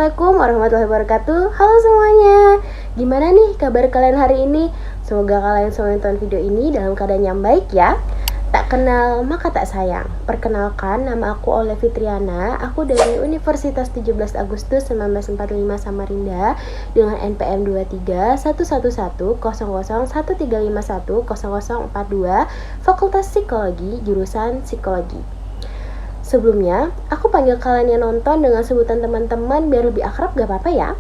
Assalamualaikum warahmatullahi wabarakatuh. Halo semuanya. Gimana nih kabar kalian hari ini? Semoga kalian semua nonton video ini dalam keadaan yang baik ya. Tak kenal maka tak sayang. Perkenalkan, nama aku Oleh Fitriana. Aku dari Universitas 17 Agustus 1945 Samarinda dengan NPM 2311100135100042 Fakultas Psikologi, jurusan Psikologi. Sebelumnya, aku panggil kalian yang nonton dengan sebutan teman-teman biar lebih akrab, gak apa-apa ya?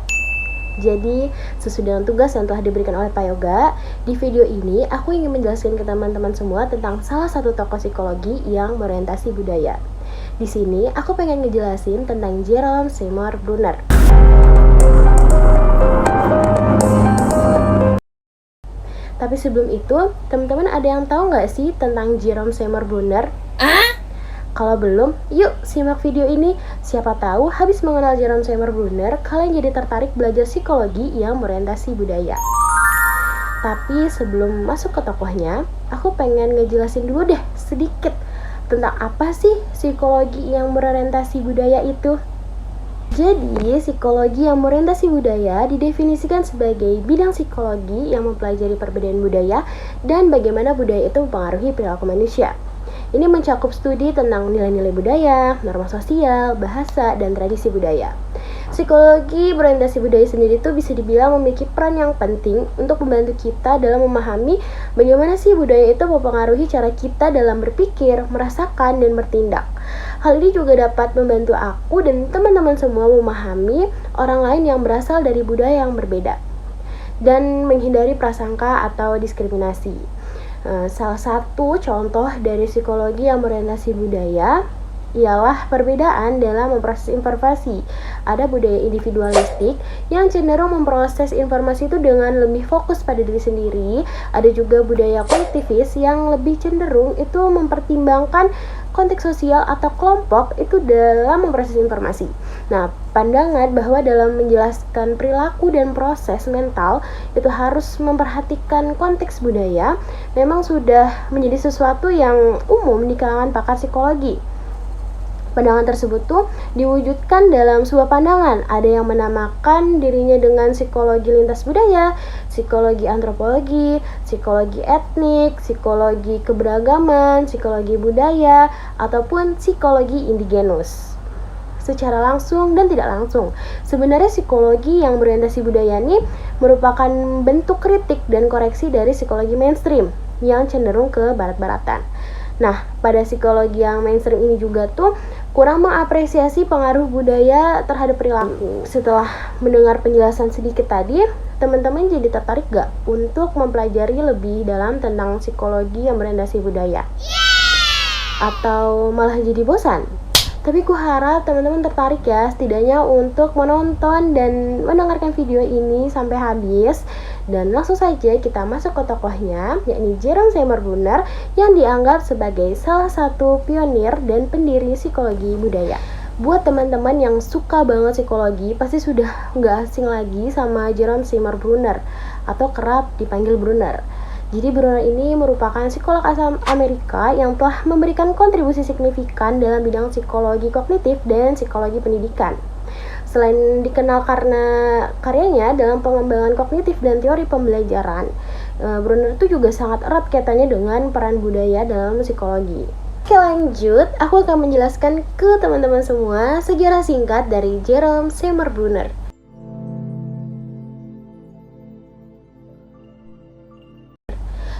Jadi, sesuai dengan tugas yang telah diberikan oleh Pak Yoga, di video ini aku ingin menjelaskan ke teman-teman semua tentang salah satu tokoh psikologi yang berorientasi budaya. Di sini, aku pengen ngejelasin tentang Jerome Seymour Brunner. Tapi sebelum itu, teman-teman ada yang tahu nggak sih tentang Jerome Seymour Brunner? Kalau belum, yuk simak video ini. Siapa tahu habis mengenal Jerome Seymour Brunner, kalian jadi tertarik belajar psikologi yang berorientasi budaya. Tapi sebelum masuk ke tokohnya, aku pengen ngejelasin dulu deh sedikit tentang apa sih psikologi yang berorientasi budaya itu. Jadi, psikologi yang berorientasi budaya didefinisikan sebagai bidang psikologi yang mempelajari perbedaan budaya dan bagaimana budaya itu mempengaruhi perilaku manusia. Ini mencakup studi tentang nilai-nilai budaya, norma sosial, bahasa, dan tradisi budaya. Psikologi berorientasi budaya sendiri itu bisa dibilang memiliki peran yang penting untuk membantu kita dalam memahami bagaimana sih budaya itu mempengaruhi cara kita dalam berpikir, merasakan, dan bertindak. Hal ini juga dapat membantu aku dan teman-teman semua memahami orang lain yang berasal dari budaya yang berbeda dan menghindari prasangka atau diskriminasi. Salah satu contoh dari psikologi yang berorientasi budaya ialah perbedaan dalam memproses informasi. Ada budaya individualistik yang cenderung memproses informasi itu dengan lebih fokus pada diri sendiri. Ada juga budaya kolektivis yang lebih cenderung itu mempertimbangkan konteks sosial atau kelompok itu dalam memproses informasi. Nah, pandangan bahwa dalam menjelaskan perilaku dan proses mental itu harus memperhatikan konteks budaya memang sudah menjadi sesuatu yang umum di kalangan pakar psikologi. Pandangan tersebut tuh diwujudkan dalam sebuah pandangan. Ada yang menamakan dirinya dengan psikologi lintas budaya, psikologi antropologi, psikologi etnik, psikologi keberagaman, psikologi budaya, ataupun psikologi indigenus. Secara langsung dan tidak langsung, sebenarnya psikologi yang berorientasi budaya ini merupakan bentuk kritik dan koreksi dari psikologi mainstream yang cenderung ke barat-baratan. Nah, pada psikologi yang mainstream ini juga tuh kurang mengapresiasi pengaruh budaya terhadap perilaku. Setelah mendengar penjelasan sedikit tadi, teman-teman jadi tertarik gak untuk mempelajari lebih dalam tentang psikologi yang berorientasi budaya? Atau malah jadi bosan? Tapi ku harap teman-teman tertarik ya, setidaknya untuk menonton dan mendengarkan video ini sampai habis. Dan langsung saja kita masuk ke tokohnya, yakni Jerome Seymour Brunner yang dianggap sebagai salah satu pionir dan pendiri psikologi budaya. Buat teman-teman yang suka banget psikologi, pasti sudah nggak asing lagi sama Jerome Seymour Brunner atau kerap dipanggil Brunner. Jadi Brunner ini merupakan psikolog asal Amerika yang telah memberikan kontribusi signifikan dalam bidang psikologi kognitif dan psikologi pendidikan. Selain dikenal karena karyanya dalam pengembangan kognitif dan teori pembelajaran, Brunner itu juga sangat erat kaitannya dengan peran budaya dalam psikologi. Oke, lanjut, aku akan menjelaskan ke teman-teman semua sejarah singkat dari Jerome Seymour Brunner.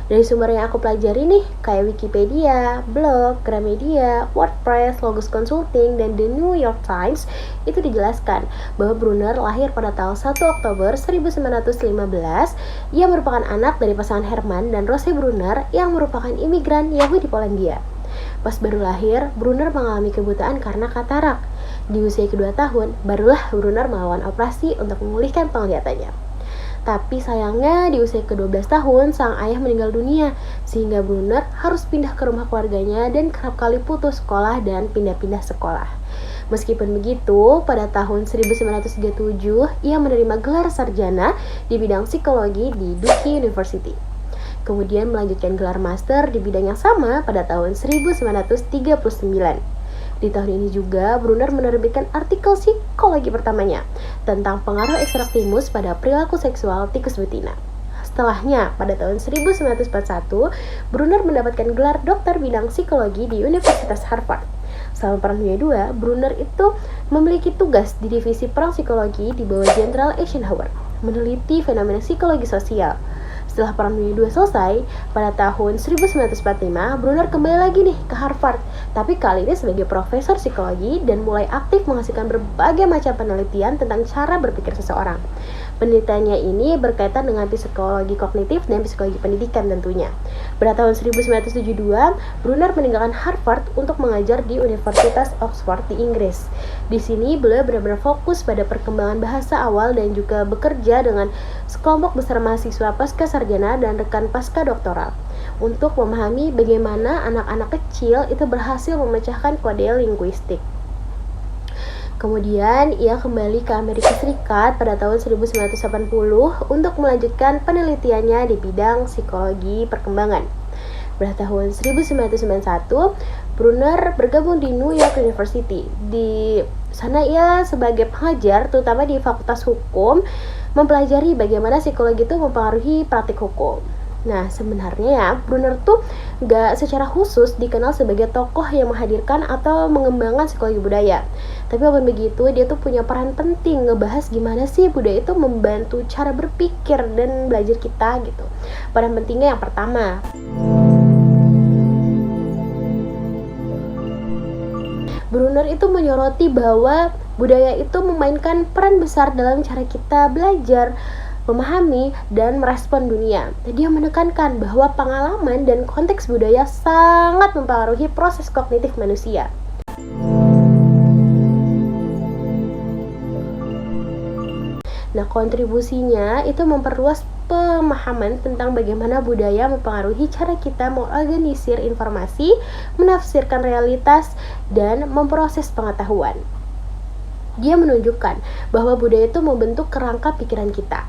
Dari sumber yang aku pelajari nih, kayak Wikipedia, blog, Gramedia, WordPress, Logos Consulting, dan The New York Times, itu dijelaskan bahwa Brunner lahir pada tanggal 1 Oktober 1915. Ia merupakan anak dari pasangan Herman dan Rose Brunner yang merupakan imigran Yahudi Polandia. Pas baru lahir, Brunner mengalami kebutaan karena katarak. Di usia kedua tahun, barulah Brunner melakukan operasi untuk memulihkan penglihatannya. Tapi sayangnya di usia ke-12 tahun sang ayah meninggal dunia, sehingga Brunner harus pindah ke rumah keluarganya dan kerap kali putus sekolah dan pindah-pindah sekolah. Meskipun begitu, pada tahun 1937 ia menerima gelar sarjana di bidang psikologi di Duke University. Kemudian melanjutkan gelar master di bidang yang sama pada tahun 1939. Di tahun ini juga, Brunner menerbitkan artikel psikologi pertamanya tentang pengaruh ekstraktimus pada perilaku seksual tikus betina. Setelahnya, pada tahun 1941, Brunner mendapatkan gelar doktor bidang psikologi di Universitas Harvard. Selama Perang Dunia II, Brunner itu memiliki tugas di divisi perang psikologi di bawah Jenderal Eisenhower, meneliti fenomena psikologi sosial. Setelah Perang Dunia II selesai, pada tahun 1945, Brunner kembali lagi nih ke Harvard, tapi kali ini sebagai profesor psikologi dan mulai aktif menghasilkan berbagai macam penelitian tentang cara berpikir seseorang. Penelitiannya ini berkaitan dengan psikologi kognitif dan psikologi pendidikan tentunya. Pada tahun 1972, Brunner meninggalkan Harvard untuk mengajar di Universitas Oxford di Inggris. Di sini beliau benar-benar fokus pada perkembangan bahasa awal dan juga bekerja dengan sekelompok besar mahasiswa pasca sarjana dan rekan pasca doktoral untuk memahami bagaimana anak-anak kecil itu berhasil memecahkan kode linguistik. Kemudian ia kembali ke Amerika Serikat pada tahun 1980 untuk melanjutkan penelitiannya di bidang psikologi perkembangan. Pada tahun 1991, Brunner bergabung di New York University. Di sana ia sebagai pengajar, terutama di Fakultas Hukum, mempelajari bagaimana psikologi itu mempengaruhi praktik hukum. Nah, sebenarnya ya, Brunner tuh gak secara khusus dikenal sebagai tokoh yang menghadirkan atau mengembangkan psikologi budaya. Tapi walaupun begitu, dia tuh punya peran penting ngebahas gimana sih budaya itu membantu cara berpikir dan belajar kita gitu. Peran pentingnya yang pertama, Brunner itu menyoroti bahwa budaya itu memainkan peran besar dalam cara kita belajar, memahami, dan merespon dunia. Dia menekankan bahwa pengalaman dan konteks budaya sangat mempengaruhi proses kognitif manusia. Nah, kontribusinya itu memperluas pemahaman tentang bagaimana budaya mempengaruhi cara kita mengorganisir informasi, menafsirkan realitas, dan memproses pengetahuan. Dia menunjukkan bahwa budaya itu membentuk kerangka pikiran kita.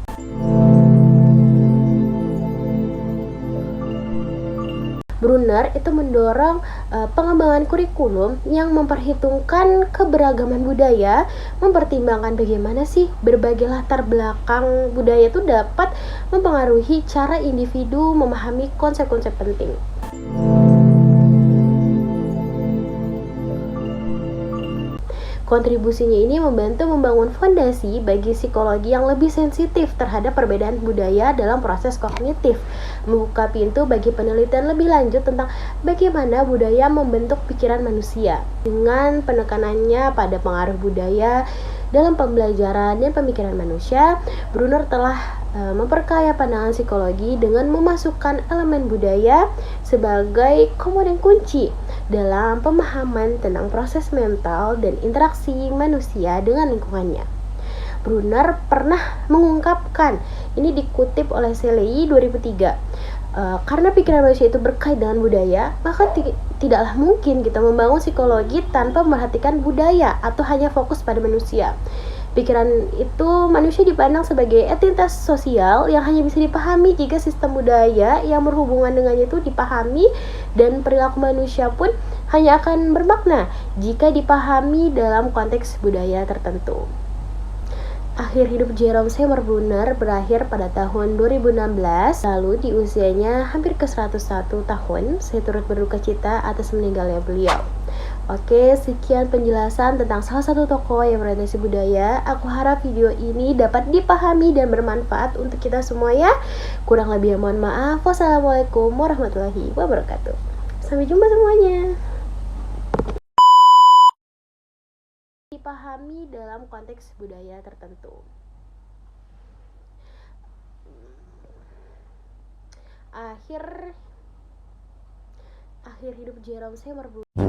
Brunner itu mendorong pengembangan kurikulum yang memperhitungkan keberagaman budaya, mempertimbangkan bagaimana sih berbagai latar belakang budaya itu dapat mempengaruhi cara individu memahami konsep-konsep penting. Kontribusinya ini membantu membangun fondasi bagi psikologi yang lebih sensitif terhadap perbedaan budaya dalam proses kognitif, membuka pintu bagi penelitian lebih lanjut tentang bagaimana budaya membentuk pikiran manusia. Dengan penekanannya pada pengaruh budaya dalam pembelajaran dan pemikiran manusia, Brunner telah memperkaya pandangan psikologi dengan memasukkan elemen budaya sebagai komponen kunci dalam pemahaman tentang proses mental dan interaksi manusia dengan lingkungannya. Brunner pernah mengungkapkan, ini dikutip oleh Selei 2003, karena pikiran manusia itu berkait dengan budaya, maka tidaklah mungkin kita membangun psikologi tanpa memperhatikan budaya atau hanya fokus pada manusia. Pikiran itu manusia dipandang sebagai entitas sosial yang hanya bisa dipahami jika sistem budaya yang berhubungan dengannya itu dipahami, dan perilaku manusia pun hanya akan bermakna jika dipahami dalam konteks budaya tertentu. Akhir hidup Jerome Seymour Brunner berakhir pada tahun 2016, lalu di usianya hampir ke 101 tahun. Saya turut berduka cita atas meninggalnya beliau. Oke, sekian penjelasan tentang salah satu tokoh yang berorientasi budaya. Aku harap video ini dapat dipahami dan bermanfaat untuk kita semua ya. Kurang lebih mohon maaf. Wassalamualaikum warahmatullahi wabarakatuh. Sampai jumpa semuanya. Dipahami dalam konteks budaya tertentu. Akhir hidup Jerome Seymour Brunner